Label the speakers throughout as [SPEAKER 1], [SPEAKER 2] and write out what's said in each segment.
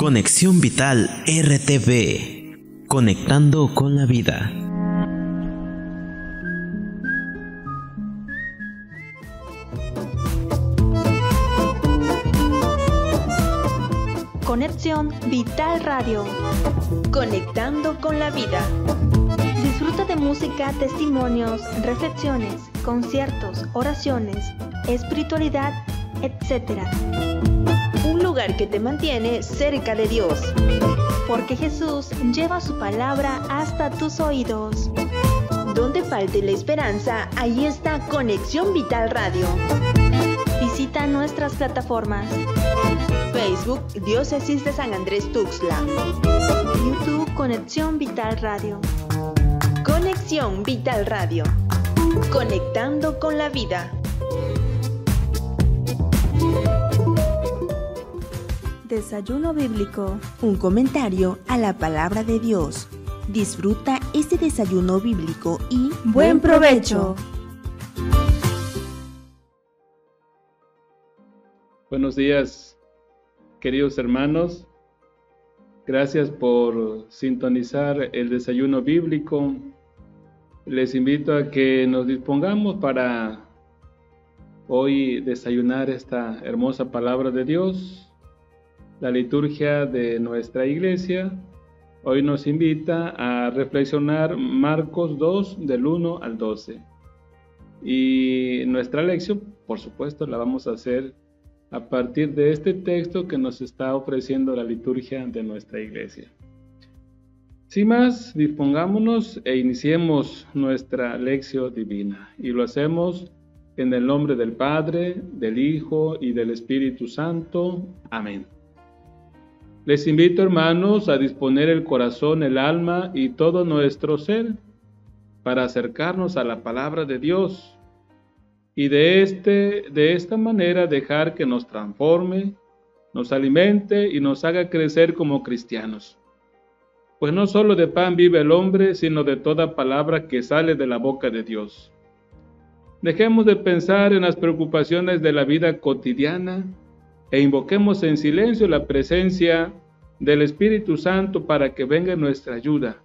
[SPEAKER 1] Conexión Vital RTV, conectando con la vida.
[SPEAKER 2] Conexión Vital Radio, conectando con la vida. Disfruta de música, testimonios, reflexiones, conciertos, oraciones, espiritualidad, etc. Un lugar que te mantiene cerca de Dios, porque Jesús lleva su palabra hasta tus oídos. Donde falte la esperanza, ahí está Conexión Vital Radio. Visita nuestras plataformas: Facebook, Diócesis de San Andrés Tuxtla; YouTube, Conexión Vital Radio. Conexión Vital Radio, conectando con la vida.
[SPEAKER 3] Desayuno bíblico, un comentario a la palabra de Dios. Disfruta este desayuno bíblico y ¡buen provecho!
[SPEAKER 4] Buenos días, queridos hermanos. Gracias por sintonizar el desayuno bíblico. Les invito a que nos dispongamos para hoy desayunar esta hermosa palabra de Dios. La liturgia de nuestra iglesia hoy nos invita a reflexionar Marcos 2, del 1 al 12. Y nuestra lección, por supuesto, la vamos a hacer a partir de este texto que nos está ofreciendo la liturgia de nuestra iglesia. Sin más, dispongámonos e iniciemos nuestra lección divina. Y lo hacemos en el nombre del Padre, del Hijo y del Espíritu Santo. Amén. Les invito, hermanos, a disponer el corazón, el alma y todo nuestro ser para acercarnos a la palabra de Dios y de esta manera dejar que nos transforme, nos alimente y nos haga crecer como cristianos. Pues no solo de pan vive el hombre, sino de toda palabra que sale de la boca de Dios. Dejemos de pensar en las preocupaciones de la vida cotidiana e invoquemos en silencio la presencia del Espíritu Santo para que venga en nuestra ayuda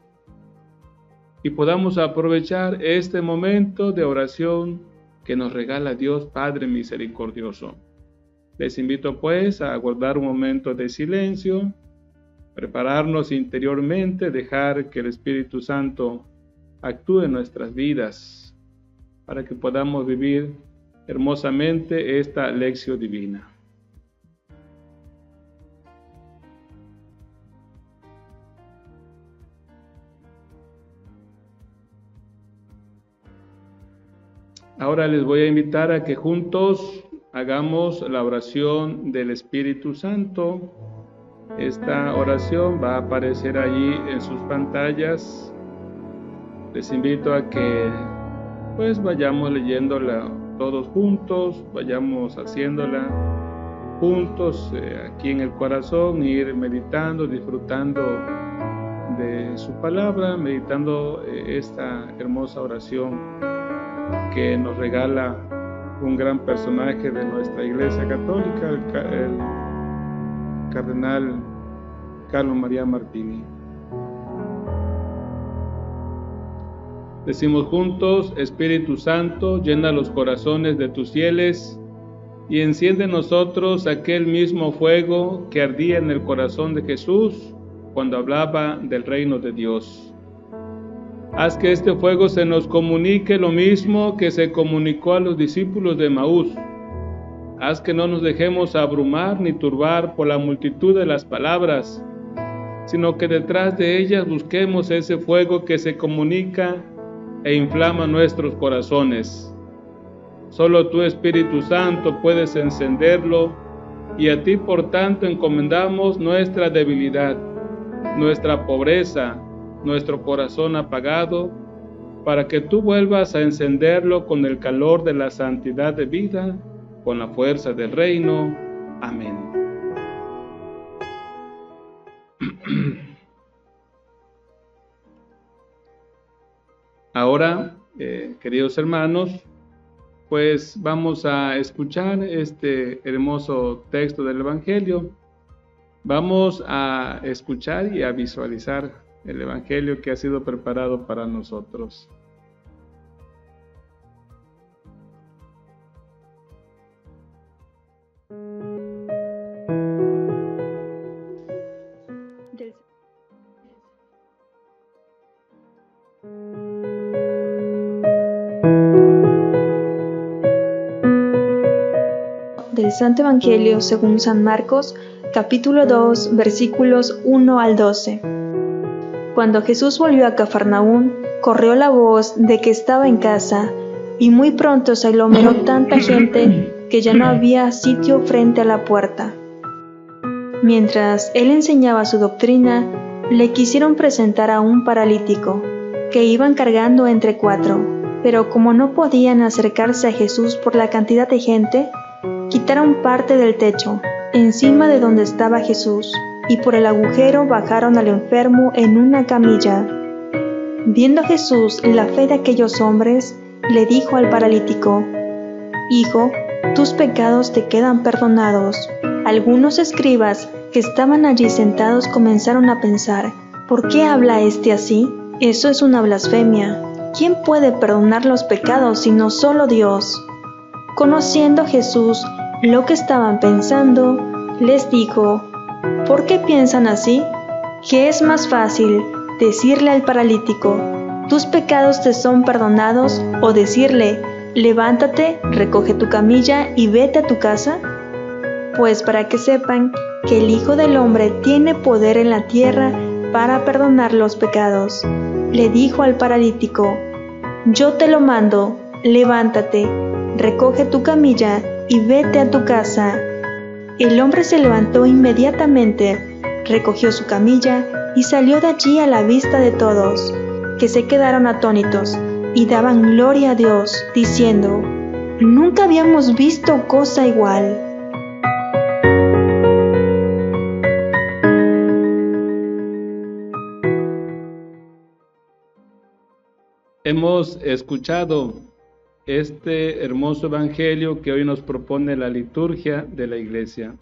[SPEAKER 4] y podamos aprovechar este momento de oración que nos regala Dios Padre misericordioso. Les invito pues a guardar un momento de silencio, prepararnos interiormente, dejar que el Espíritu Santo actúe en nuestras vidas para que podamos vivir hermosamente esta lección divina. Ahora les voy a invitar a que juntos hagamos la oración del Espíritu Santo. Esta oración va a aparecer allí en sus pantallas. Les invito a que pues vayamos leyéndola todos juntos, vayamos haciéndola juntos aquí en el corazón, ir meditando, disfrutando de su palabra, meditando esta hermosa oración que nos regala un gran personaje de nuestra Iglesia Católica, el cardenal Carlo María Martini. Decimos juntos: Espíritu Santo, llena los corazones de tus fieles y enciende en nosotros aquel mismo fuego que ardía en el corazón de Jesús cuando hablaba del reino de Dios. Haz que este fuego se nos comunique lo mismo que se comunicó a los discípulos de Emaús. Haz que no nos dejemos abrumar ni turbar por la multitud de las palabras, sino que detrás de ellas busquemos ese fuego que se comunica e inflama nuestros corazones. Solo tú, Espíritu Santo, puedes encenderlo, y a ti, por tanto, encomendamos nuestra debilidad, nuestra pobreza, nuestro corazón apagado, para que tú vuelvas a encenderlo con el calor de la santidad de vida, con la fuerza del reino. Amén. Ahora, queridos hermanos, pues vamos a escuchar este hermoso texto del Evangelio. Vamos a escuchar y a visualizar el Evangelio que ha sido preparado para nosotros.
[SPEAKER 2] Del Santo Evangelio según San Marcos, capítulo 2, versículos 1 al 12. Cuando Jesús volvió a Cafarnaún, corrió la voz de que estaba en casa, y muy pronto se aglomeró tanta gente que ya no había sitio frente a la puerta. Mientras él enseñaba su doctrina, le quisieron presentar a un paralítico, que iban cargando entre 4, pero como no podían acercarse a Jesús por la cantidad de gente, quitaron parte del techo, encima de donde estaba Jesús, y por el agujero bajaron al enfermo en una camilla. Viendo Jesús la fe de aquellos hombres, le dijo al paralítico: «Hijo, tus pecados te quedan perdonados». Algunos escribas que estaban allí sentados comenzaron a pensar: «¿Por qué habla este así? Eso es una blasfemia. ¿Quién puede perdonar los pecados sino solo Dios?». Conociendo Jesús lo que estaban pensando, les dijo: «¿Por qué piensan así? ¿Qué es más fácil, decirle al paralítico: tus pecados te son perdonados, o decirle: levántate, recoge tu camilla y vete a tu casa? Pues para que sepan que el Hijo del Hombre tiene poder en la tierra para perdonar los pecados». Le dijo al paralítico: «Yo te lo mando, levántate, recoge tu camilla y vete a tu casa». El hombre se levantó inmediatamente, recogió su camilla y salió de allí a la vista de todos, que se quedaron atónitos y daban gloria a Dios, diciendo: «Nunca habíamos visto cosa igual».
[SPEAKER 4] Hemos escuchado este hermoso evangelio que hoy nos propone la liturgia de la iglesia.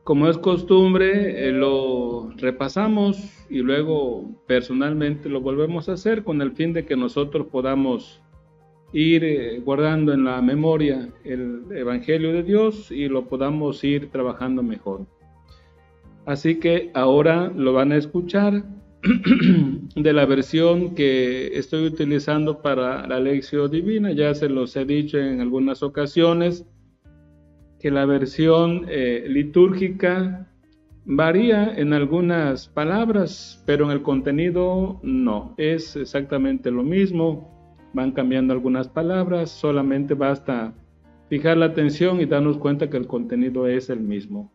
[SPEAKER 4] Como es costumbre, lo repasamos y luego personalmente lo volvemos a hacer con el fin de que nosotros podamos ir guardando en la memoria el evangelio de Dios y lo podamos ir trabajando mejor. Así que ahora lo van a escuchar de la versión que estoy utilizando para la Lección Divina. Ya se los he dicho en algunas ocasiones que la versión litúrgica varía en algunas palabras, pero en el contenido no, es exactamente lo mismo. Van cambiando algunas palabras, solamente basta fijar la atención y darnos cuenta que el contenido es el mismo.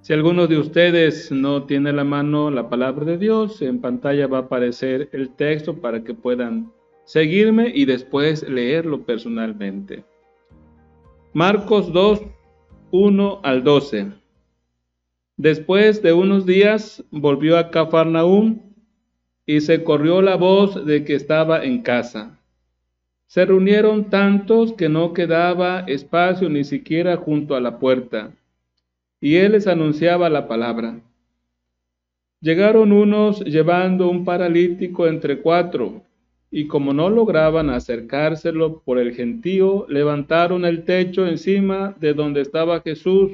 [SPEAKER 4] Si alguno de ustedes no tiene a la mano la palabra de Dios, en pantalla va a aparecer el texto para que puedan seguirme y después leerlo personalmente. Marcos 2, 1 al 12. Después de unos días volvió a Cafarnaún y se corrió la voz de que estaba en casa. Se reunieron tantos que no quedaba espacio ni siquiera junto a la puerta, y él les anunciaba la palabra. Llegaron unos llevando un paralítico entre 4, y como no lograban acercárselo por el gentío, levantaron el techo encima de donde estaba Jesús,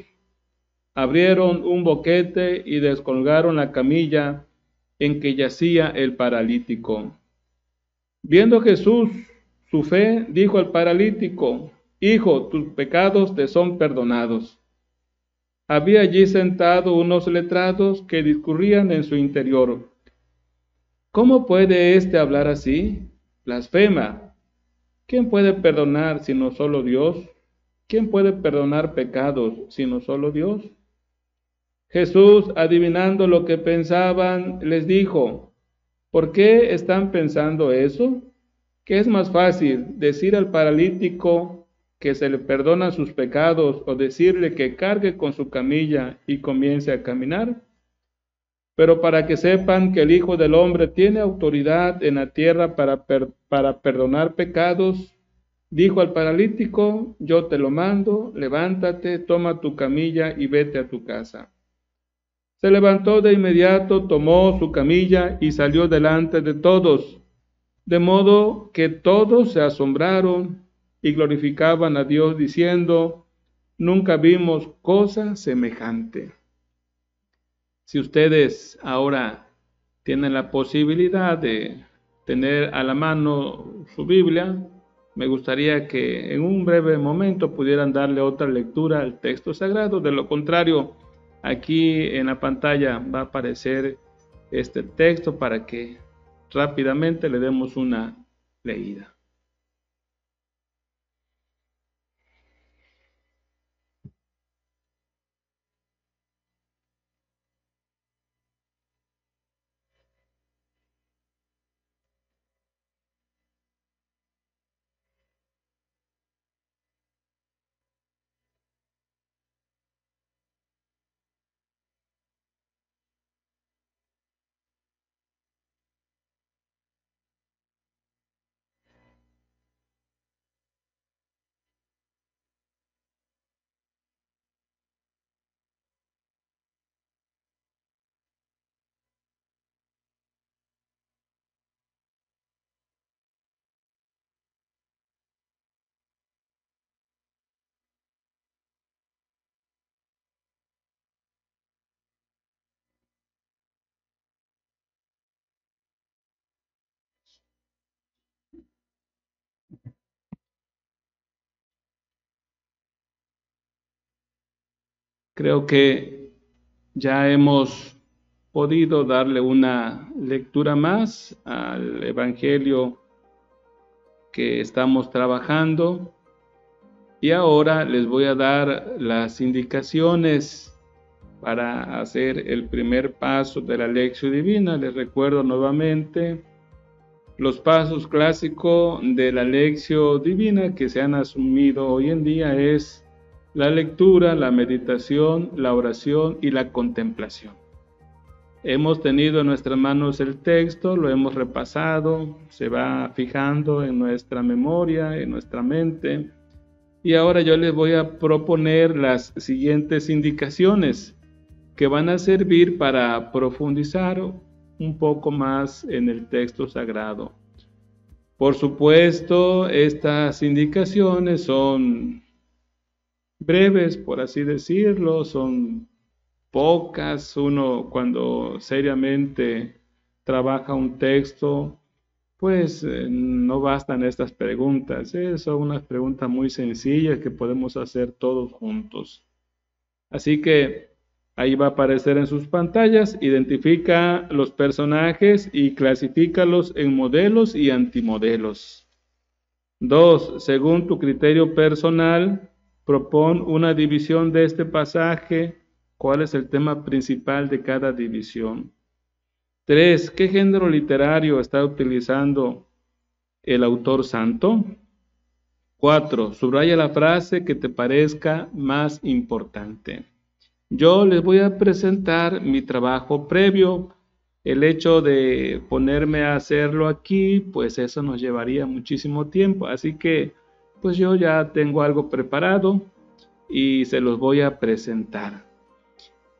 [SPEAKER 4] abrieron un boquete y descolgaron la camilla en que yacía el paralítico. Viendo Jesús su fe, dijo al paralítico: «Hijo, tus pecados te son perdonados». Había allí sentado unos letrados que discurrían en su interior: «¿Cómo puede éste hablar así? Blasfema. ¿Quién puede perdonar sino solo Dios? ¿Quién puede perdonar pecados sino solo Dios?». Jesús, adivinando lo que pensaban, les dijo: «¿Por qué están pensando eso? ¿Qué es más fácil, decir al paralítico que se le perdonan sus pecados, o decirle que cargue con su camilla y comience a caminar? Pero para que sepan que el Hijo del Hombre tiene autoridad en la tierra para perdonar pecados, Dijo al paralítico: yo te lo mando, levántate, toma tu camilla y vete a tu casa. Se levantó de inmediato, tomó su camilla y salió delante de todos, de modo que todos se asombraron y glorificaban a Dios diciendo: nunca vimos cosa semejante. Si ustedes ahora tienen la posibilidad de tener a la mano su Biblia, me gustaría que en un breve momento pudieran darle otra lectura al texto sagrado. De lo contrario, aquí en la pantalla va a aparecer este texto para que rápidamente le demos una leída. Creo que ya hemos podido darle una lectura más al Evangelio que estamos trabajando, y ahora les voy a dar las indicaciones para hacer el primer paso de la Lección Divina. Les recuerdo nuevamente los pasos clásicos de la Lección Divina que se han asumido hoy en día es la lectura, la meditación, la oración y la contemplación. Hemos tenido en nuestras manos el texto, lo hemos repasado, se va fijando en nuestra memoria, en nuestra mente, y ahora yo les voy a proponer las siguientes indicaciones que van a servir para profundizar un poco más en el texto sagrado. Por supuesto, estas indicaciones son breves, por así decirlo, son pocas. Uno cuando seriamente trabaja un texto, pues no bastan estas preguntas, son unas preguntas muy sencillas que podemos hacer todos juntos. Así que ahí va a aparecer en sus pantallas: identifica los personajes y clasifícalos en modelos y antimodelos. 2. Según tu criterio personal, propón una división de este pasaje. ¿Cuál es el tema principal de cada división? 3. ¿Qué género literario está utilizando el autor santo? 4. Subraya la frase que te parezca más importante. Yo les voy a presentar mi trabajo previo. El hecho de ponerme a hacerlo aquí, pues eso nos llevaría muchísimo tiempo. Así que, pues yo ya tengo algo preparado y se los voy a presentar.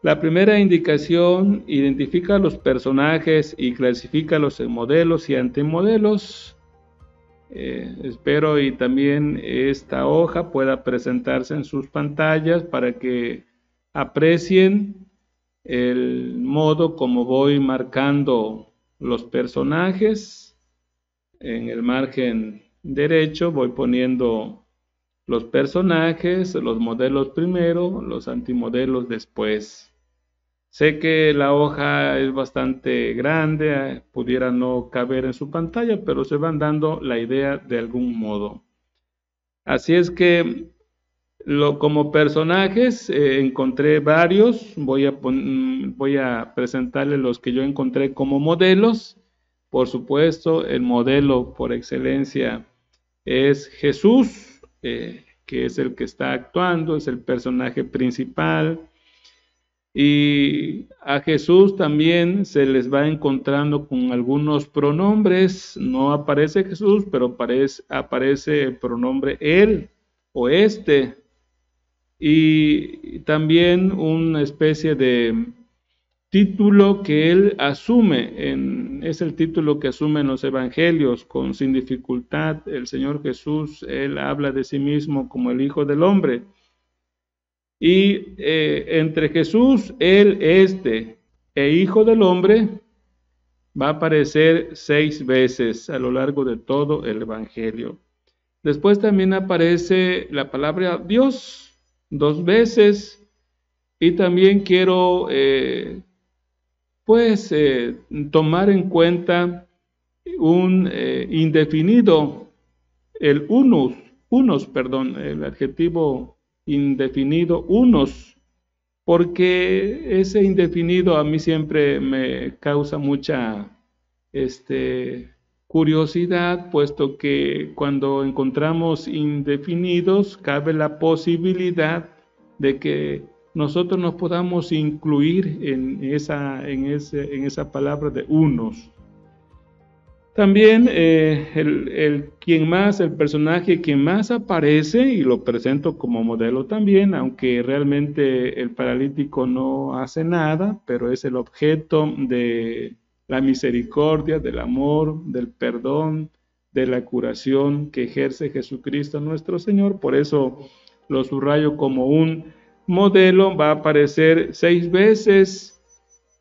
[SPEAKER 4] La primera indicación: identifica los personajes y clasifícalos en modelos y antimodelos. Espero y también esta hoja pueda presentarse en sus pantallas para que aprecien el modo como voy marcando los personajes. En el margen derecho voy poniendo los personajes, los modelos primero, los antimodelos después. Sé que la hoja es bastante grande, pudiera no caber en su pantalla, pero se van dando la idea de algún modo. Así es que como personajes encontré varios. Voy a presentarles los que yo encontré como modelos. Por supuesto, el modelo por excelencia es Jesús, que es el que está actuando, es el personaje principal. Y a Jesús también se les va encontrando con algunos pronombres. No aparece Jesús, pero aparece el pronombre él o este. Y también una especie de título que él asume, es el título que asume en los evangelios sin dificultad. El Señor Jesús, él habla de sí mismo como el Hijo del Hombre. Y entre Jesús, él, e Hijo del Hombre, va a aparecer 6 veces a lo largo de todo el evangelio. Después también aparece la palabra Dios 2 veces. Y también quiero tomar en cuenta un indefinido, el el adjetivo indefinido, unos, porque ese indefinido a mí siempre me causa mucha curiosidad, puesto que cuando encontramos indefinidos cabe la posibilidad de que nosotros nos podamos incluir en esa palabra de unos. También el personaje quien más aparece, y lo presento como modelo también, aunque realmente el paralítico no hace nada, pero es el objeto de la misericordia, del amor, del perdón, de la curación que ejerce Jesucristo nuestro Señor. Por eso lo subrayo como un modelo. Va a aparecer 6 veces.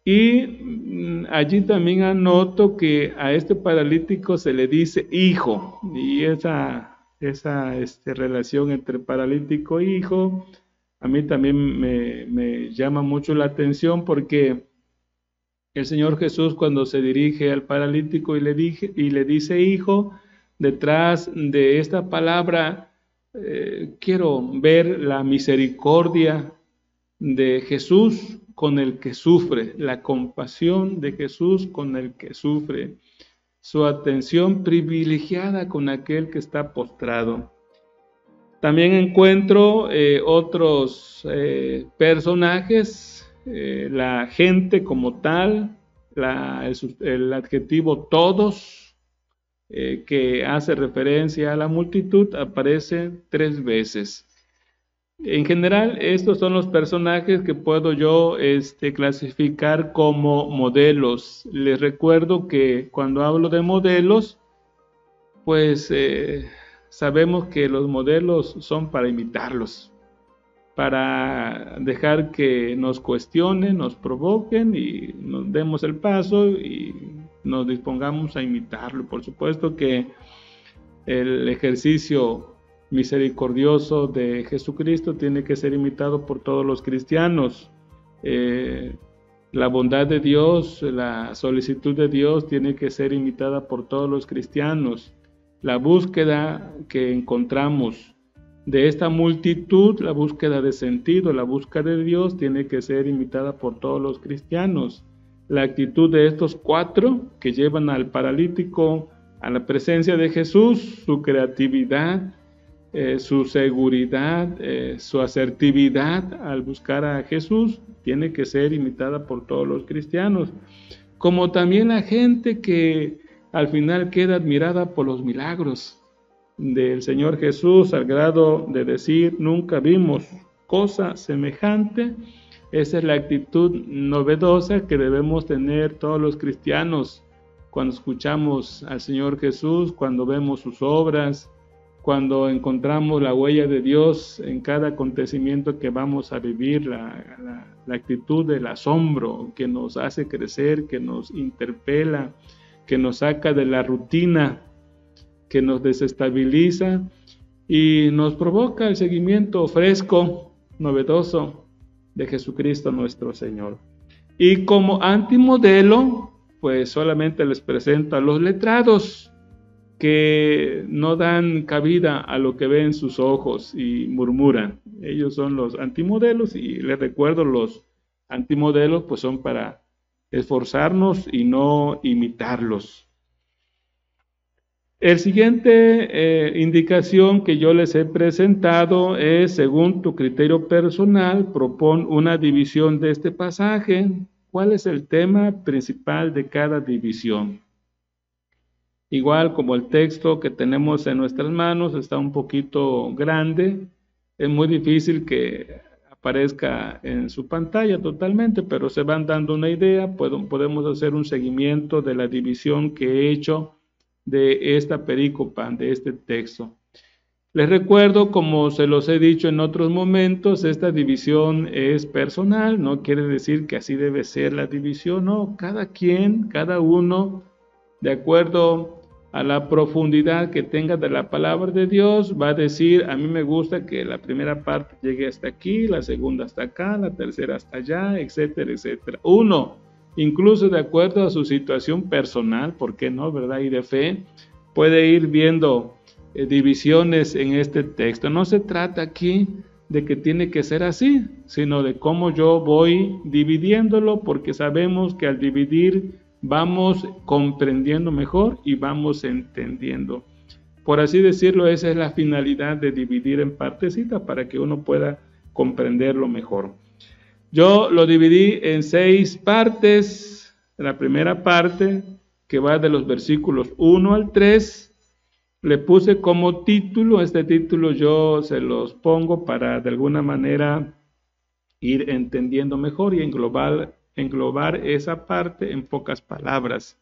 [SPEAKER 4] Y allí también anoto que a este paralítico se le dice hijo, y esa relación entre paralítico e hijo a mí también me llama mucho la atención, porque el Señor Jesús, cuando se dirige al paralítico y le dice hijo, detrás de esta palabra quiero ver la misericordia de Jesús con el que sufre, la compasión de Jesús con el que sufre, su atención privilegiada con aquel que está postrado. También encuentro otros personajes, la gente como tal, el adjetivo todos, que hace referencia a la multitud, aparece 3 veces. En general, estos son los personajes que puedo yo clasificar como modelos. Les recuerdo que cuando hablo de modelos, pues sabemos que los modelos son para imitarlos, para dejar que nos cuestionen, nos provoquen y nos demos el paso y nos dispongamos a imitarlo. Por supuesto que el ejercicio misericordioso de Jesucristo tiene que ser imitado por todos los cristianos. La bondad de Dios, la solicitud de Dios tiene que ser imitada por todos los cristianos. La búsqueda que encontramos de esta multitud, la búsqueda de sentido, la búsqueda de Dios tiene que ser imitada por todos los cristianos. La actitud de estos 4 que llevan al paralítico a la presencia de Jesús, su creatividad, su seguridad, su asertividad al buscar a Jesús, tiene que ser imitada por todos los cristianos, como también la gente que al final queda admirada por los milagros del Señor Jesús, al grado de decir, nunca vimos cosa semejante. Esa es la actitud novedosa que debemos tener todos los cristianos cuando escuchamos al Señor Jesús, cuando vemos sus obras, cuando encontramos la huella de Dios en cada acontecimiento que vamos a vivir, la actitud del asombro que nos hace crecer, que nos interpela, que nos saca de la rutina, que nos desestabiliza y nos provoca el seguimiento fresco, novedoso de Jesucristo nuestro Señor. Y como antimodelo, pues solamente les presento a los letrados, que no dan cabida a lo que ven sus ojos y murmuran. Ellos son los antimodelos, y les recuerdo, los antimodelos pues son para esforzarnos y no imitarlos. El siguiente indicación que yo les he presentado es, según tu criterio personal, propon una división de este pasaje. ¿Cuál es el tema principal de cada división? Igual como el texto que tenemos en nuestras manos está un poquito grande, es muy difícil que aparezca en su pantalla totalmente, pero se van dando una idea, podemos hacer un seguimiento de la división que he hecho de esta perícopa, de este texto. Les recuerdo, como se los he dicho en otros momentos, esta división es personal, no quiere decir que así debe ser la división, no, cada quien, cada uno, de acuerdo a la profundidad que tenga de la palabra de Dios, va a decir, a mí me gusta que la primera parte llegue hasta aquí, la segunda hasta acá, la tercera hasta allá, etcétera, etcétera. Uno, incluso de acuerdo a su situación personal, ¿por qué no, verdad? Y de fe, puede ir viendo divisiones en este texto. No se trata aquí de que tiene que ser así, sino de cómo yo voy dividiéndolo, porque sabemos que al dividir vamos comprendiendo mejor y vamos entendiendo. Por así decirlo, esa es la finalidad de dividir en partecitas para que uno pueda comprenderlo mejor. Yo lo dividí en 6 partes. La primera parte, que va de los versículos 1 al 3, le puse como título, este título yo se los pongo para de alguna manera ir entendiendo mejor y englobar esa parte en pocas palabras.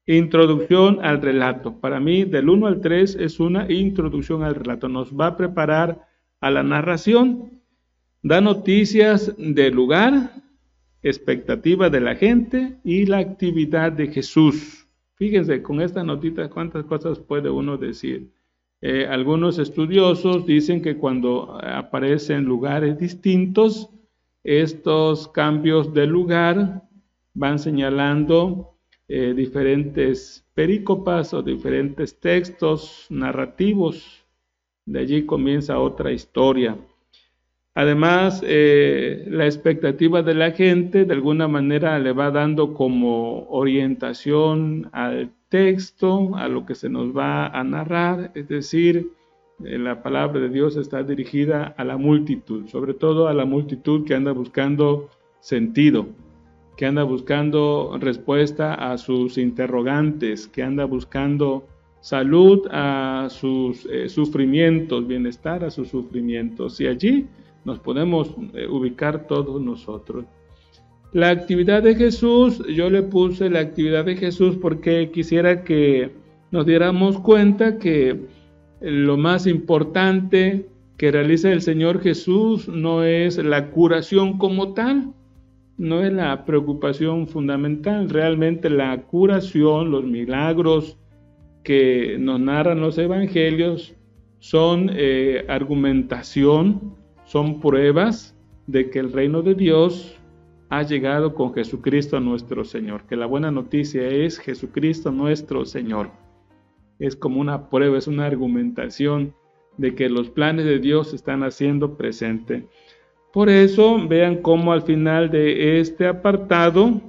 [SPEAKER 4] Introducción al relato. Para mí, del 1 al 3 es una introducción al relato. Nos va a preparar a la narración. Da noticias del lugar, expectativa de la gente y la actividad de Jesús. Fíjense, con esta notita, cuántas cosas puede uno decir. Algunos estudiosos dicen que cuando aparecen lugares distintos, estos cambios de lugar van señalando diferentes perícopas o diferentes textos narrativos. De allí comienza otra historia. Además, la expectativa de la gente de alguna manera le va dando como orientación al texto, a lo que se nos va a narrar, es decir, la palabra de Dios está dirigida a la multitud, sobre todo a la multitud que anda buscando sentido, que anda buscando respuesta a sus interrogantes, que anda buscando salud a sus sufrimientos, bienestar a sus sufrimientos, y allí nos podemos ubicar todos nosotros. La actividad de Jesús, yo le puse la actividad de Jesús porque quisiera que nos diéramos cuenta que lo más importante que realiza el Señor Jesús no es la curación como tal, no es la preocupación fundamental. Realmente la curación, los milagros que nos narran los evangelios son argumentación, son pruebas de que el reino de Dios ha llegado con Jesucristo nuestro Señor, que la buena noticia es Jesucristo nuestro Señor. Es como una prueba, es una argumentación de que los planes de Dios se están haciendo presente. Por eso, vean cómo al final de este apartado,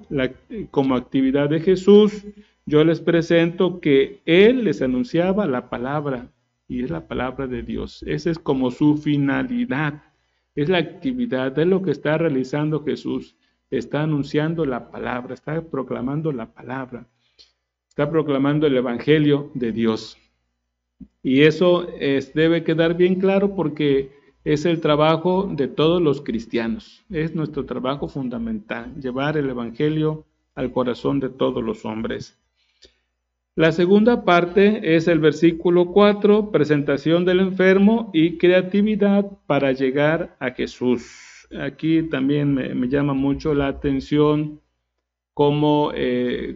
[SPEAKER 4] como actividad de Jesús, yo les presento que Él les anunciaba la palabra, y es la palabra de Dios. Esa es como su finalidad, es la actividad de lo que está realizando Jesús. Está anunciando la palabra, está proclamando la palabra. Está proclamando el Evangelio de Dios. Y eso debe quedar bien claro porque es el trabajo de todos los cristianos. Es nuestro trabajo fundamental, llevar el Evangelio al corazón de todos los hombres. La segunda parte es el versículo 4, presentación del enfermo y creatividad para llegar a Jesús. Aquí también me llama mucho la atención cómo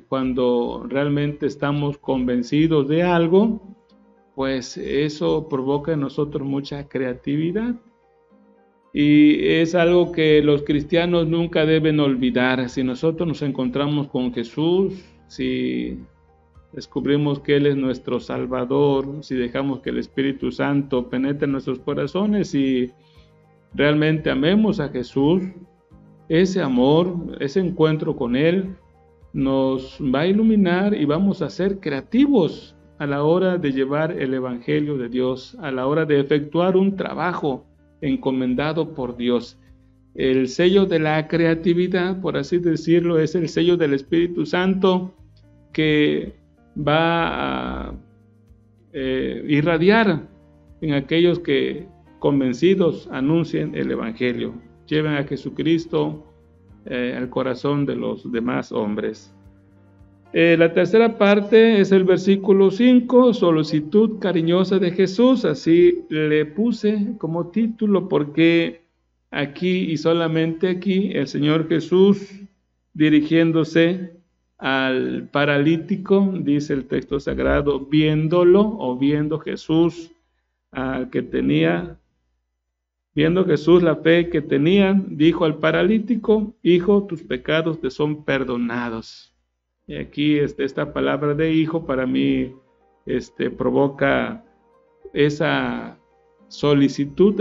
[SPEAKER 4] cuando realmente estamos convencidos de algo, pues eso provoca en nosotros mucha creatividad. Y es algo que los cristianos nunca deben olvidar. Si nosotros nos encontramos con Jesús, si descubrimos que Él es nuestro Salvador, si dejamos que el Espíritu Santo penetre en nuestros corazones y realmente amemos a Jesús, ese amor, ese encuentro con Él nos va a iluminar y vamos a ser creativos a la hora de llevar el Evangelio de Dios, a la hora de efectuar un trabajo encomendado por Dios. El sello de la creatividad, por así decirlo, es el sello del Espíritu Santo que va a irradiar en aquellos que convencidos anuncien el Evangelio, lleven a Jesucristo al corazón de los demás hombres. La tercera parte es el versículo 5, solicitud cariñosa de Jesús, así le puse como título porque aquí y solamente aquí el Señor Jesús dirigiéndose al paralítico, dice el texto sagrado, viéndolo o viendo Jesús viendo Jesús la fe que tenían, dijo al paralítico, hijo, tus pecados te son perdonados. Y aquí esta palabra de hijo para mí provoca esa solicitud,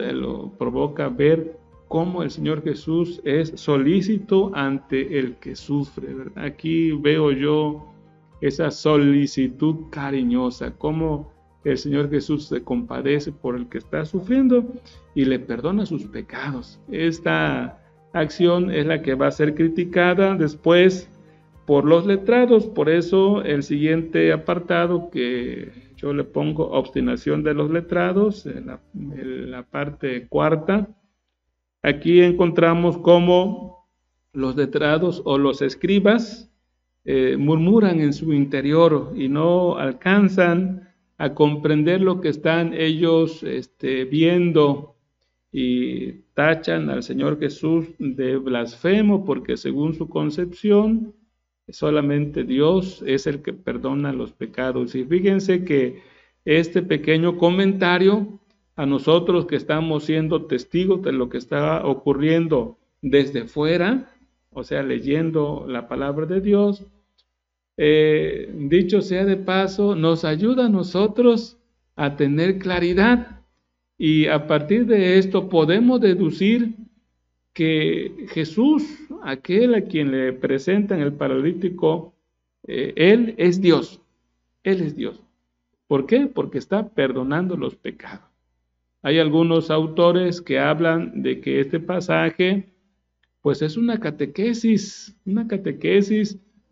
[SPEAKER 4] provoca ver cómo el Señor Jesús es solícito ante el que sufre, ¿verdad? Aquí veo yo esa solicitud cariñosa, cómo el Señor Jesús se compadece por el que está sufriendo y le perdona sus pecados. Esta acción es la que va a ser criticada después por los letrados, por eso el siguiente apartado que yo le pongo obstinación de los letrados, en la parte cuarta, aquí encontramos cómo los letrados o los escribas murmuran en su interior y no alcanzan a comprender lo que están ellos viendo y tachan al Señor Jesús de blasfemo porque según su concepción solamente Dios es el que perdona los pecados. Y fíjense que este pequeño comentario a nosotros que estamos siendo testigos de lo que está ocurriendo desde fuera, o sea, leyendo la palabra de Dios, dicho sea de paso, nos ayuda a nosotros a tener claridad y a partir de esto podemos deducir que Jesús, aquel a quien le presentan el paralítico, Él es Dios. Él es Dios. ¿Por qué? Porque está perdonando los pecados. Hay algunos autores que hablan de que este pasaje, pues es una catequesis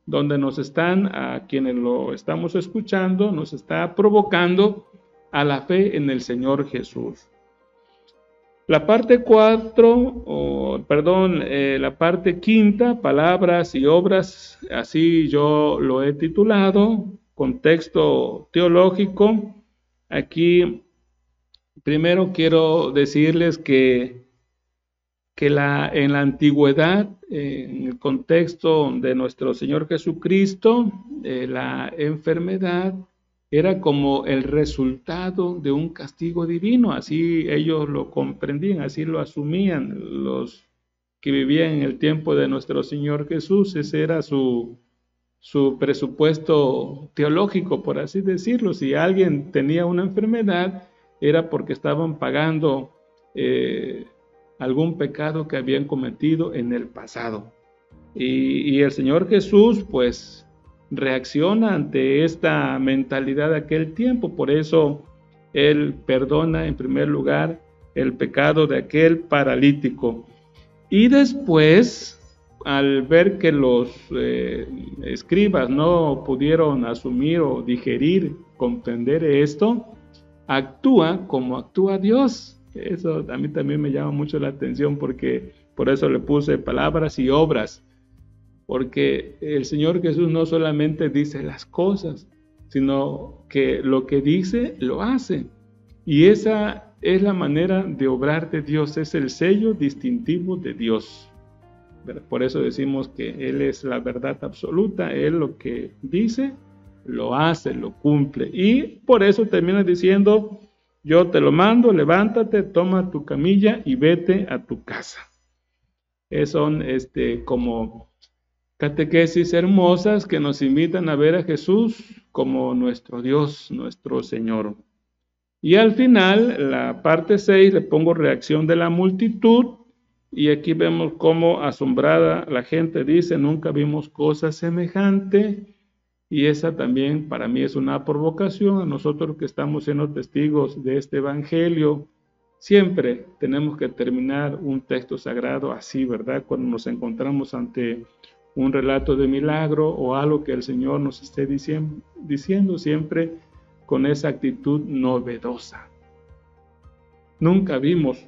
[SPEAKER 4] donde nos están, a quienes lo estamos escuchando, nos está provocando a la fe en el Señor Jesús. La parte la parte quinta, palabras y obras, así yo lo he titulado, contexto teológico. Aquí primero quiero decirles que en la antigüedad, en el contexto de nuestro Señor Jesucristo, la enfermedad era como el resultado de un castigo divino, así ellos lo comprendían, así lo asumían los que vivían en el tiempo de nuestro Señor Jesús. Ese era su presupuesto teológico, por así decirlo. Si alguien tenía una enfermedad, era porque estaban pagando algún pecado que habían cometido en el pasado. Y el Señor Jesús, pues, reacciona ante esta mentalidad de aquel tiempo. Por eso Él perdona en primer lugar el pecado de aquel paralítico. Y después, al ver que los escribas no pudieron asumir o digerir, comprender esto, actúa como actúa Dios. Eso a mí también me llama mucho la atención porque por eso le puse palabras y obras. Porque el Señor Jesús no solamente dice las cosas, sino que lo que dice, lo hace. Y esa es la manera de obrar de Dios, es el sello distintivo de Dios. Por eso decimos que Él es la verdad absoluta, Él lo que dice, lo hace, lo cumple. Y por eso termina diciendo, yo te lo mando, levántate, toma tu camilla y vete a tu casa. Son como catequesis hermosas que nos invitan a ver a Jesús como nuestro Dios, nuestro Señor. Y al final, la parte 6, le pongo reacción de la multitud, y aquí vemos cómo asombrada la gente dice, nunca vimos cosa semejante. Y esa también para mí es una provocación a nosotros que estamos siendo testigos de este evangelio. Siempre tenemos que terminar un texto sagrado así, ¿verdad? Cuando nos encontramos ante un relato de milagro o algo que el Señor nos esté diciendo siempre con esa actitud novedosa. Nunca vimos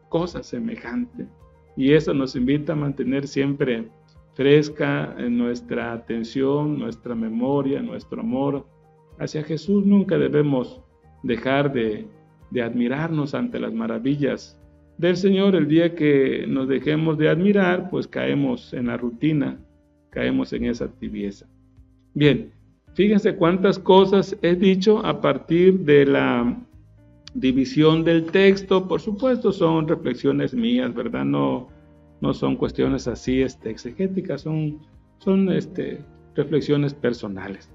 [SPEAKER 4] cosa semejante y eso nos invita a mantener siempre fresca en nuestra atención, nuestra memoria, nuestro amor hacia Jesús. Nunca debemos dejar de admirarnos ante las maravillas del Señor. El día que nos dejemos de admirar, pues caemos en la rutina, caemos en esa tibieza. Bien, fíjense cuántas cosas he dicho a partir de la división del texto. Por supuesto son reflexiones mías, ¿verdad? No son cuestiones así exegéticas, son reflexiones personales.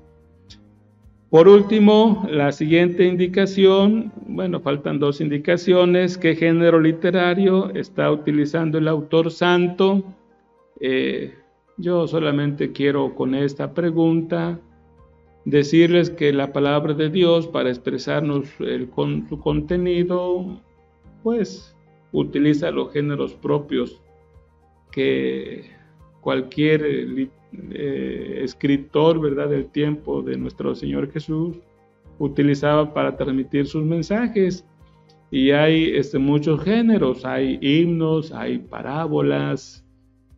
[SPEAKER 4] Por último, la siguiente indicación, bueno, faltan dos indicaciones. ¿Qué género literario está utilizando el autor santo? Yo solamente quiero con esta pregunta decirles que la palabra de Dios, para expresarnos su contenido, pues utiliza los géneros propios que cualquier escritor, ¿verdad?, del tiempo de nuestro Señor Jesús utilizaba para transmitir sus mensajes. Y hay muchos géneros, hay himnos, hay parábolas,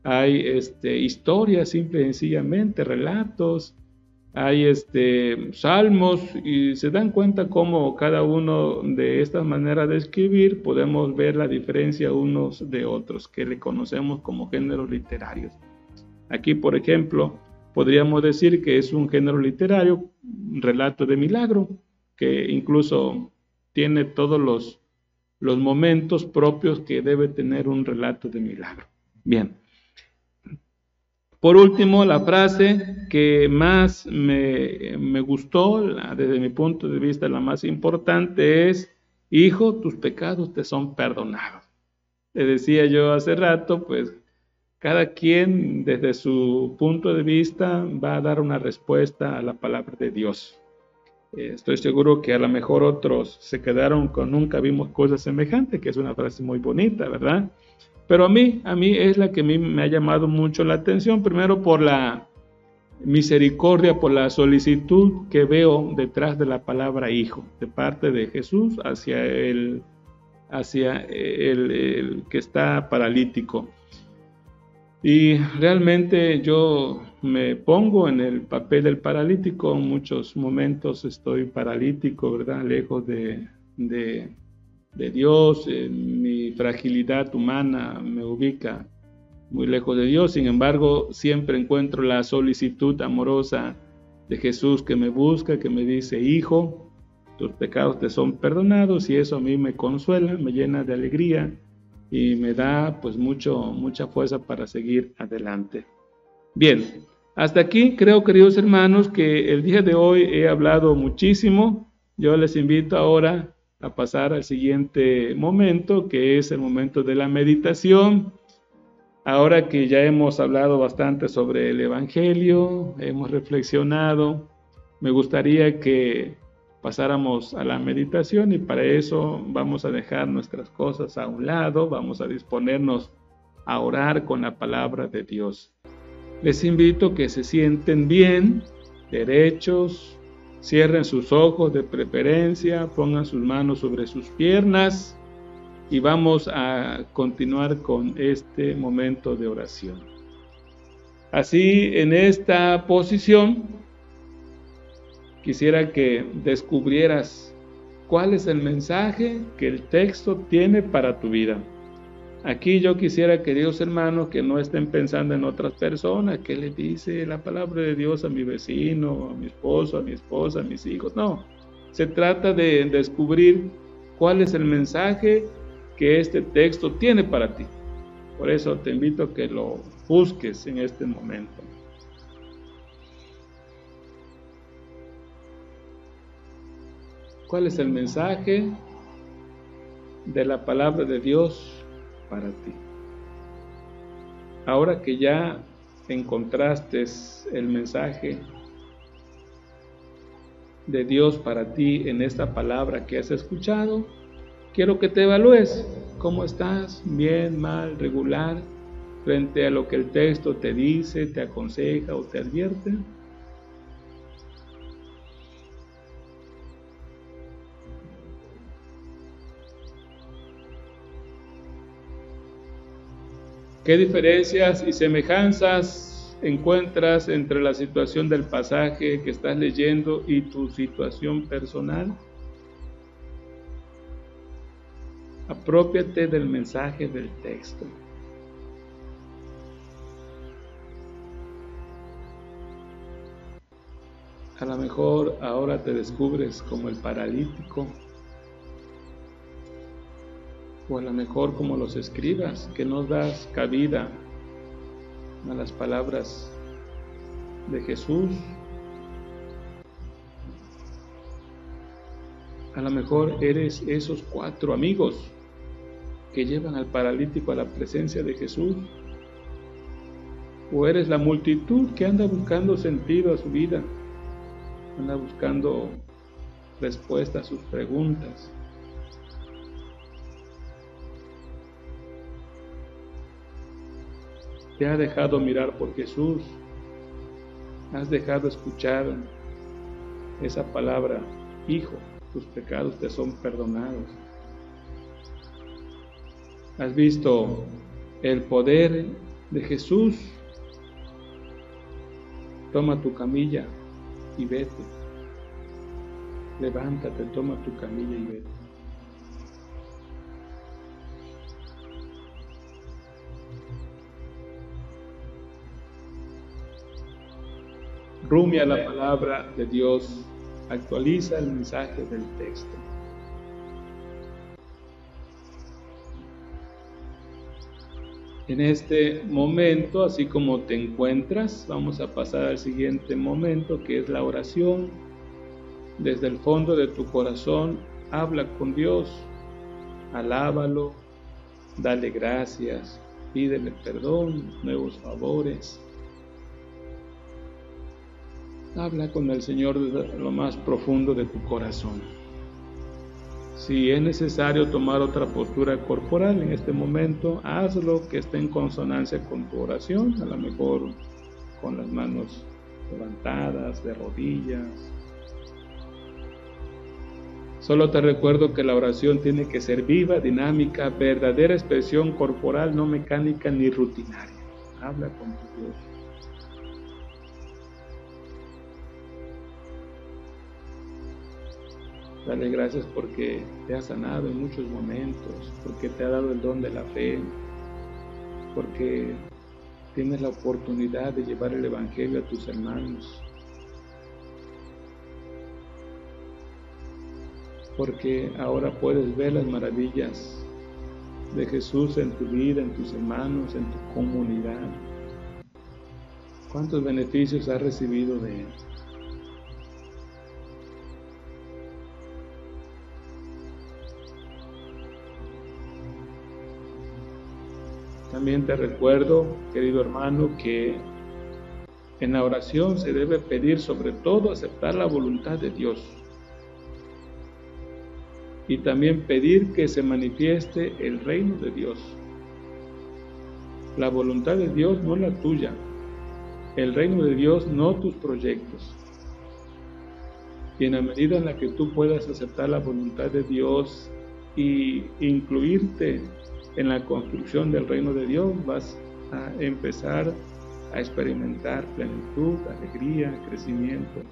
[SPEAKER 4] hay historias simple y sencillamente, relatos, hay salmos, y se dan cuenta cómo cada uno de estas maneras de escribir podemos ver la diferencia unos de otros, que le conocemos como géneros literarios. Aquí, por ejemplo, podríamos decir que es un género literario, un relato de milagro, que incluso tiene todos los momentos propios que debe tener un relato de milagro. Bien. Por último, la frase que más me gustó, desde mi punto de vista la más importante, es: hijo, tus pecados te son perdonados. Le decía yo hace rato, pues cada quien desde su punto de vista va a dar una respuesta a la palabra de Dios. Estoy seguro que a lo mejor otros se quedaron con nunca vimos cosas semejantes, que es una frase muy bonita, ¿verdad? Pero a mí es la que a mí me ha llamado mucho la atención, primero por la misericordia, por la solicitud que veo detrás de la palabra hijo, de parte de Jesús hacia el que está paralítico. Y realmente yo me pongo en el papel del paralítico. En muchos momentos estoy paralítico, ¿verdad? Lejos de Dios. Mi fragilidad humana me ubica muy lejos de Dios. Sin embargo, siempre encuentro la solicitud amorosa de Jesús que me busca, que me dice: hijo, tus pecados te son perdonados. Y eso a mí me consuela, me llena de alegría y me da pues mucha fuerza para seguir adelante. Bien, hasta aquí creo, queridos hermanos, que el día de hoy he hablado muchísimo. Yo les invito ahora a pasar al siguiente momento, que es el momento de la meditación. Ahora que ya hemos hablado bastante sobre el Evangelio, hemos reflexionado, me gustaría que pasáramos a la meditación, y para eso vamos a dejar nuestras cosas a un lado, vamos a disponernos a orar con la palabra de Dios. Les invito a que se sienten bien, derechos, cierren sus ojos de preferencia, pongan sus manos sobre sus piernas y vamos a continuar con este momento de oración. Así, en esta posición, quisiera que descubrieras cuál es el mensaje que el texto tiene para tu vida. Aquí yo quisiera, queridos hermanos, que no estén pensando en otras personas, qué le dice la palabra de Dios a mi vecino, a mi esposo, a mi esposa, a mis hijos. No, se trata de descubrir cuál es el mensaje que este texto tiene para ti. Por eso te invito a que lo busques en este momento. ¿Cuál es el mensaje de la palabra de Dios para ti? Ahora que ya encontraste el mensaje, de Dios para ti en esta palabra que has escuchado, quiero que te evalúes. ¿Cómo estás? ¿Bien, mal, regular? Frente a lo que el texto te dice, te aconseja o te advierte. ¿Qué diferencias y semejanzas encuentras entre la situación del pasaje que estás leyendo y tu situación personal? Aprópiate del mensaje del texto. A lo mejor ahora te descubres como el paralítico, o a lo mejor como los escribas, que no das cabida a las palabras de Jesús. A lo mejor eres esos 4 amigos que llevan al paralítico a la presencia de Jesús, o eres la multitud que anda buscando sentido a su vida, anda buscando respuesta a sus preguntas. Te has dejado mirar por Jesús, has dejado escuchar esa palabra: hijo, tus pecados te son perdonados. Has visto el poder de Jesús. Toma tu camilla y vete. Levántate, toma tu camilla y vete. Rumia la palabra de Dios, actualiza el mensaje del texto. En este momento, así como te encuentras, vamos a pasar al siguiente momento, que es la oración. Desde el fondo de tu corazón, habla con Dios, alábalo, dale gracias, pídele perdón, nuevos favores. Habla con el Señor desde lo más profundo de tu corazón. Si es necesario tomar otra postura corporal en este momento, hazlo, que esté en consonancia con tu oración, a lo mejor con las manos levantadas, de rodillas. Solo te recuerdo que la oración tiene que ser viva, dinámica, verdadera expresión corporal, no mecánica ni rutinaria. Habla con tu Dios. Dale gracias porque te ha sanado en muchos momentos, porque te ha dado el don de la fe, porque tienes la oportunidad de llevar el Evangelio a tus hermanos, porque ahora puedes ver las maravillas de Jesús en tu vida, en tus hermanos, en tu comunidad. ¿Cuántos beneficios has recibido de Él? También te recuerdo, querido hermano, que en la oración se debe pedir sobre todo aceptar la voluntad de Dios y también pedir que se manifieste el reino de Dios. La voluntad de Dios, no la tuya. El reino de Dios, no tus proyectos. Y en la medida en la que tú puedas aceptar la voluntad de Dios y incluirte en la construcción del reino de Dios, vas a empezar a experimentar plenitud, alegría, crecimiento.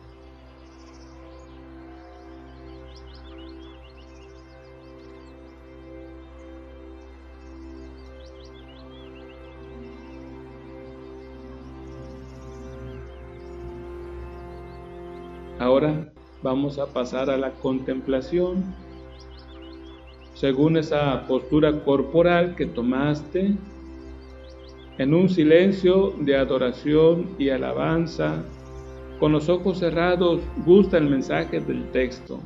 [SPEAKER 4] Ahora vamos a pasar a la contemplación. Según esa postura corporal que tomaste, en un silencio de adoración y alabanza, con los ojos cerrados, gusta el mensaje del texto.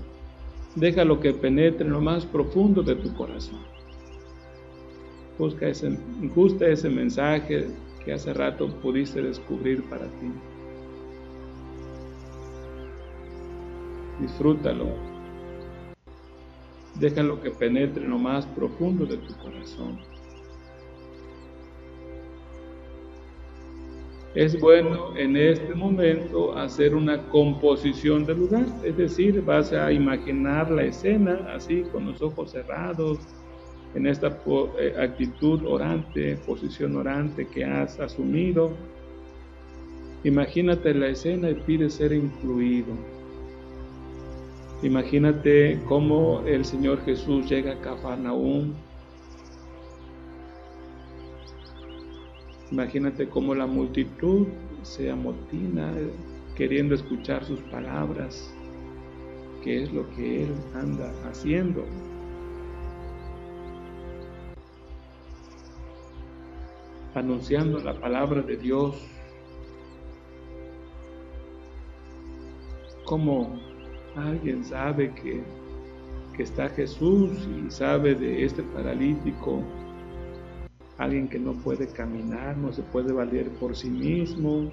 [SPEAKER 4] Déjalo que penetre en lo más profundo de tu corazón. Gusta ese mensaje que hace rato pudiste descubrir para ti. Disfrútalo. Déjalo que penetre en lo más profundo de tu corazón. Es bueno en este momento hacer una composición del lugar, es decir, vas a imaginar la escena así con los ojos cerrados, en esta actitud orante, posición orante que has asumido. Imagínate la escena y pide ser incluido. Imagínate cómo el Señor Jesús llega a Cafarnaúm. Imagínate cómo la multitud se amotina queriendo escuchar sus palabras, que es lo que Él anda haciendo. Anunciando la palabra de Dios. Como alguien sabe que está Jesús y sabe de este paralítico, alguien que no puede caminar, no se puede valer por sí mismo,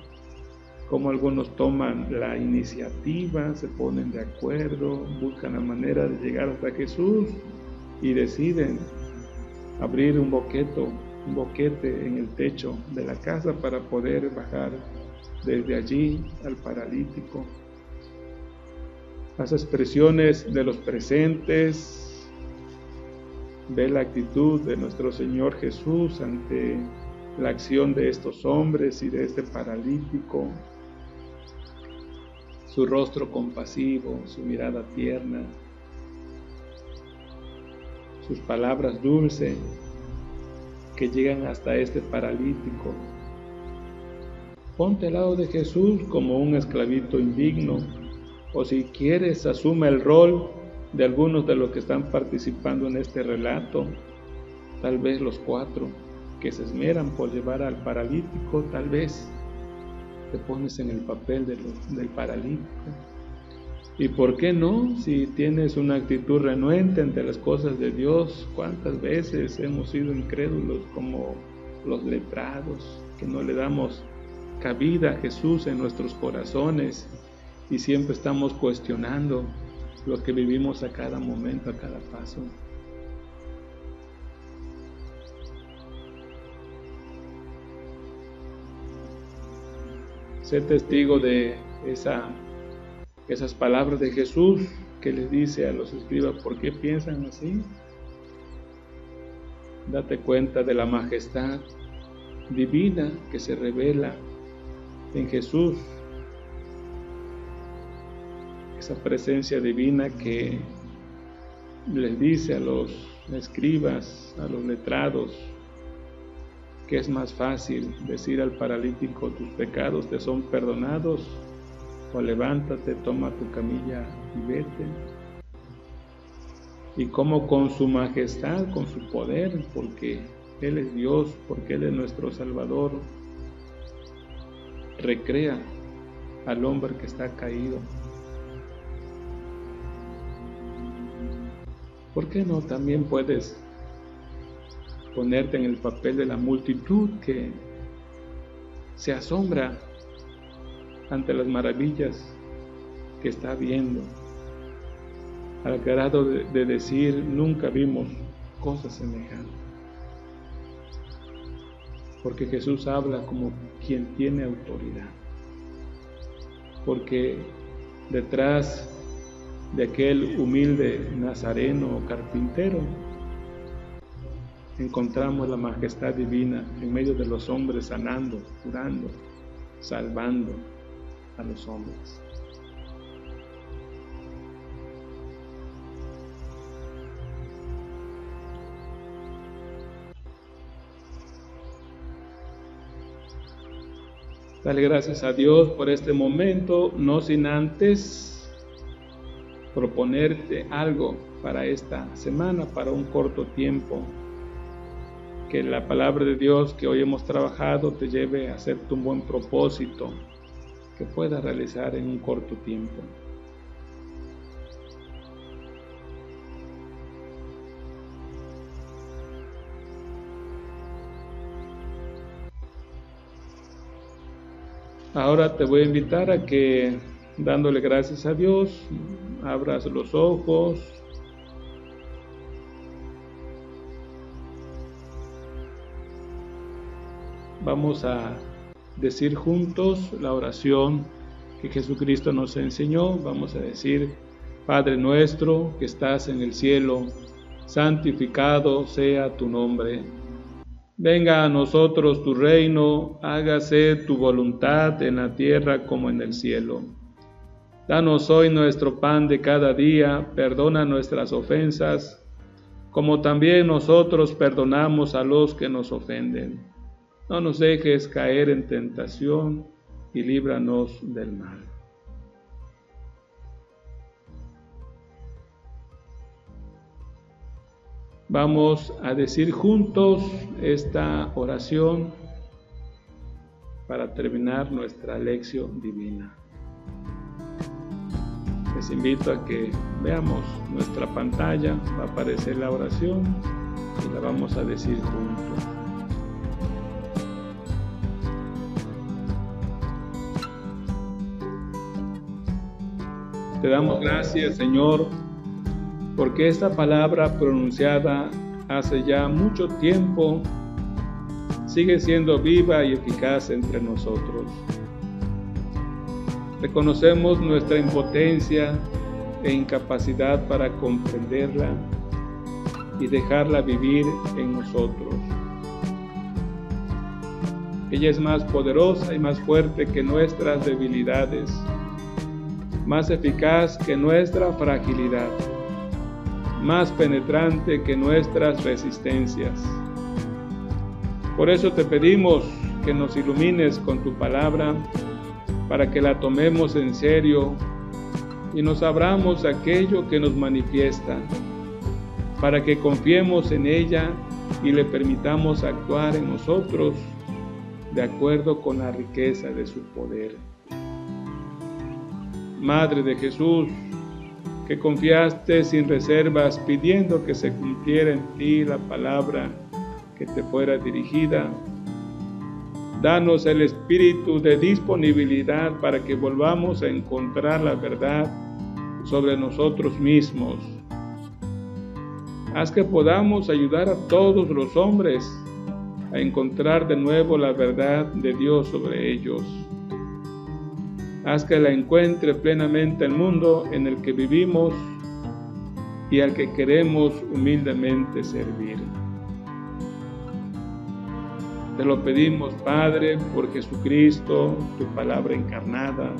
[SPEAKER 4] como algunos toman la iniciativa, se ponen de acuerdo, buscan la manera de llegar hasta Jesús y deciden abrir un boquete en el techo de la casa para poder bajar desde allí al paralítico. Las expresiones de los presentes, ve la actitud de nuestro Señor Jesús ante la acción de estos hombres y de este paralítico, su rostro compasivo, su mirada tierna, sus palabras dulces que llegan hasta este paralítico. Ponte al lado de Jesús como un esclavito indigno, o si quieres, asume el rol de algunos de los que están participando en este relato, tal vez los 4 que se esmeran por llevar al paralítico, tal vez te pones en el papel del paralítico. Y por qué no, si tienes una actitud renuente ante las cosas de Dios, cuántas veces hemos sido incrédulos como los letrados, que no le damos cabida a Jesús en nuestros corazones y siempre estamos cuestionando lo que vivimos a cada momento, a cada paso. Sé testigo de esas palabras de Jesús que les dice a los escribas, ¿por qué piensan así? Date cuenta de la majestad divina que se revela en Jesús. Esa presencia divina que les dice a los escribas, a los letrados, que es más fácil decir al paralítico, tus pecados te son perdonados, o levántate, toma tu camilla y vete. Y como con su majestad, con su poder, porque Él es Dios, porque Él es nuestro Salvador, recrea al hombre que está caído. ¿Por qué no también puedes ponerte en el papel de la multitud que se asombra ante las maravillas que está viendo, al grado de decir, nunca vimos cosas semejantes? Porque Jesús habla como quien tiene autoridad, porque detrás de aquel humilde nazareno o carpintero encontramos la majestad divina en medio de los hombres, sanando, curando, salvando a los hombres. Dale gracias a Dios por este momento, no sin antes proponerte algo para esta semana, para un corto tiempo. Que la palabra de Dios que hoy hemos trabajado te lleve a hacerte un buen propósito que puedas realizar en un corto tiempo. Ahora te voy a invitar a que, dándole gracias a Dios, abras los ojos. Vamos a decir juntos la oración que Jesucristo nos enseñó. Vamos a decir: Padre nuestro que estás en el cielo, santificado sea tu nombre. Venga a nosotros tu reino, hágase tu voluntad en la tierra como en el cielo. Danos hoy nuestro pan de cada día, perdona nuestras ofensas, como también nosotros perdonamos a los que nos ofenden. No nos dejes caer en tentación y líbranos del mal. Vamos a decir juntos esta oración para terminar nuestra lección divina. Les invito a que veamos nuestra pantalla, va a aparecer la oración y la vamos a decir juntos. Te damos gracias, Señor, porque esta palabra pronunciada hace ya mucho tiempo sigue siendo viva y eficaz entre nosotros. Reconocemos nuestra impotencia e incapacidad para comprenderla y dejarla vivir en nosotros. Ella es más poderosa y más fuerte que nuestras debilidades, más eficaz que nuestra fragilidad, más penetrante que nuestras resistencias. Por eso te pedimos que nos ilumines con tu palabra, para que la tomemos en serio y nos abramos a aquello que nos manifiesta, para que confiemos en ella y le permitamos actuar en nosotros de acuerdo con la riqueza de su poder. Madre de Jesús, que confiaste sin reservas pidiendo que se cumpliera en ti la palabra que te fuera dirigida, danos el espíritu de disponibilidad para que volvamos a encontrar la verdad sobre nosotros mismos. Haz que podamos ayudar a todos los hombres a encontrar de nuevo la verdad de Dios sobre ellos. Haz que la encuentre plenamente el mundo en el que vivimos y al que queremos humildemente servir. Te lo pedimos, Padre, por Jesucristo, tu palabra encarnada,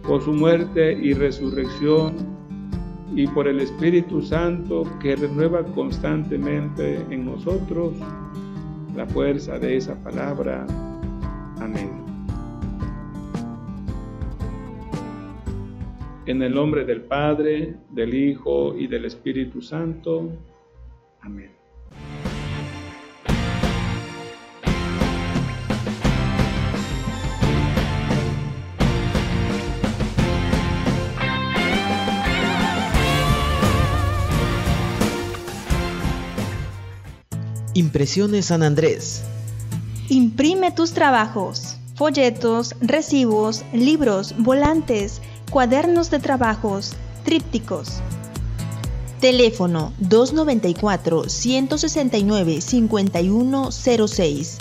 [SPEAKER 4] por su muerte y resurrección, y por el Espíritu Santo que renueva constantemente en nosotros la fuerza de esa palabra. Amén. En el nombre del Padre, del Hijo y del Espíritu Santo. Amén.
[SPEAKER 1] Impresiones San Andrés.
[SPEAKER 2] Imprime tus trabajos, folletos, recibos, libros, volantes, cuadernos de trabajos, trípticos.
[SPEAKER 3] Teléfono 294-169-5106.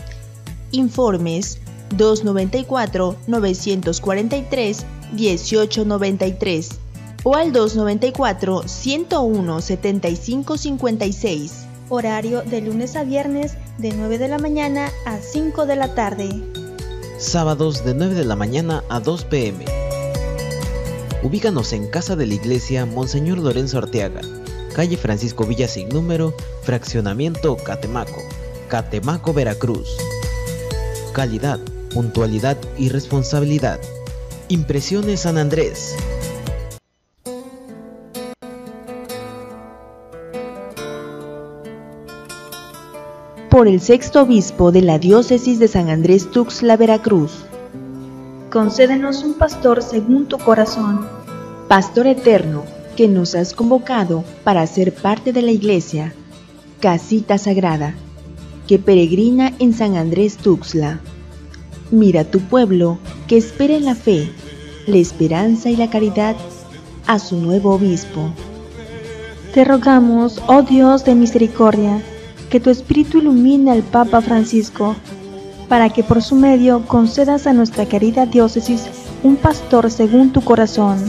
[SPEAKER 3] Informes 294-943-1893 o al 294-101-7556.
[SPEAKER 2] Horario de lunes a viernes de 9 de la mañana a 5 de la tarde.
[SPEAKER 1] Sábados de 9 de la mañana a 2 p.m. Ubícanos en Casa de la Iglesia Monseñor Lorenzo Arteaga, calle Francisco Villa sin número, fraccionamiento Catemaco, Catemaco, Veracruz. Calidad, puntualidad y responsabilidad. Impresiones San Andrés.
[SPEAKER 3] Por el sexto obispo de la diócesis de San Andrés Tuxtla, Veracruz.
[SPEAKER 2] Concédenos un pastor según tu corazón.
[SPEAKER 3] Pastor eterno, que nos has convocado para ser parte de la Iglesia, Casita Sagrada, que peregrina en San Andrés Tuxtla. Mira tu pueblo, que espera en la fe, la esperanza y la caridad, a su nuevo obispo.
[SPEAKER 2] Te rogamos, oh Dios de misericordia, que tu Espíritu ilumine al Papa Francisco, para que por su medio concedas a nuestra querida diócesis un pastor según tu corazón,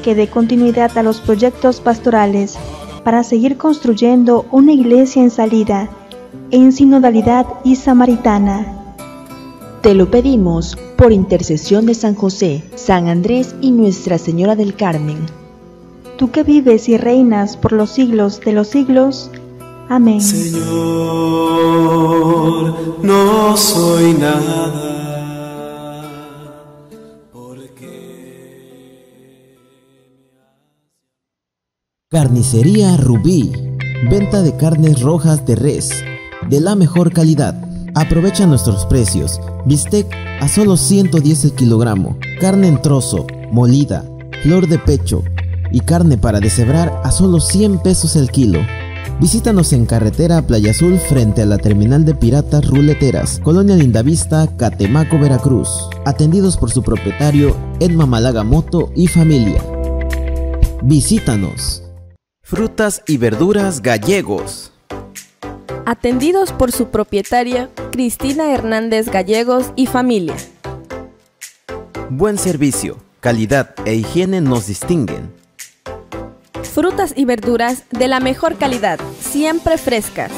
[SPEAKER 2] que dé continuidad a los proyectos pastorales para seguir construyendo una iglesia en salida, en sinodalidad y samaritana.
[SPEAKER 3] Te lo pedimos por intercesión de San José, San Andrés y Nuestra Señora del Carmen.
[SPEAKER 2] Tú que vives y reinas por los siglos de los siglos. Amén.
[SPEAKER 5] Señor, no soy nada.
[SPEAKER 1] Carnicería Rubí. Venta de carnes rojas de res, de la mejor calidad. Aprovecha nuestros precios. Bistec a solo 110 el kilogramo. Carne en trozo, molida, flor de pecho y carne para deshebrar a solo 100 pesos el kilo. Visítanos en carretera Playa Azul frente a la terminal de piratas ruleteras, Colonia Lindavista, Catemaco, Veracruz. Atendidos por su propietario Edma Malaga Moto y familia. Visítanos. Frutas y verduras Gallegos.
[SPEAKER 6] Atendidos por su propietaria Cristina Hernández Gallegos y familia.
[SPEAKER 1] Buen servicio, calidad e higiene nos distinguen.
[SPEAKER 6] Frutas y verduras de la mejor calidad, siempre frescas.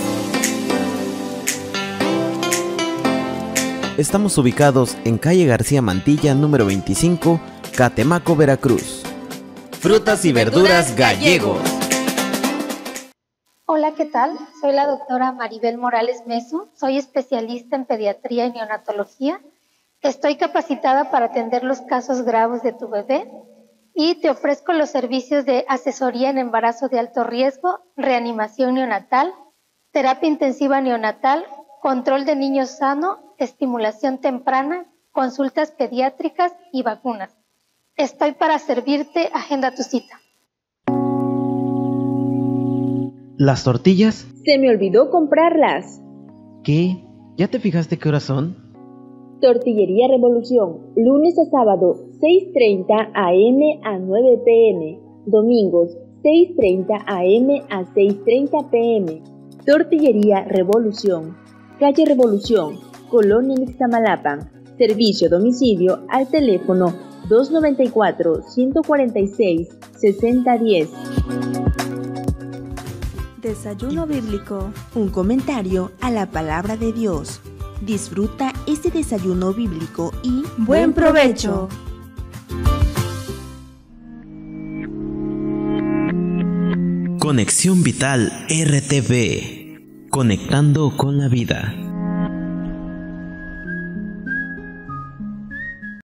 [SPEAKER 1] Estamos ubicados en calle García Mantilla, número 25, Catemaco, Veracruz. Frutas y verduras Gallegos.
[SPEAKER 7] Hola, ¿qué tal? Soy la doctora Maribel Morales Meso, soy especialista en pediatría y neonatología. Estoy capacitada para atender los casos graves de tu bebé y te ofrezco los servicios de asesoría en embarazo de alto riesgo, reanimación neonatal, terapia intensiva neonatal, control de niño sano, estimulación temprana, consultas pediátricas y vacunas. Estoy para servirte, agenda tu cita.
[SPEAKER 1] ¿Las tortillas?
[SPEAKER 3] Se me olvidó comprarlas.
[SPEAKER 1] ¿Qué? ¿Ya te fijaste qué horas son?
[SPEAKER 3] Tortillería Revolución, lunes a sábado, 6:30 am a 9 pm. Domingos, 6:30 am a 6:30 pm. Tortillería Revolución, calle Revolución, Colonia Nixtamalapan. Servicio a domicilio al teléfono 294-146-6010.
[SPEAKER 2] Desayuno bíblico.
[SPEAKER 3] Un comentario a la palabra de Dios. Disfruta este desayuno bíblico y
[SPEAKER 2] Buen provecho.
[SPEAKER 1] Conexión Vital RTV. Conectando con la vida.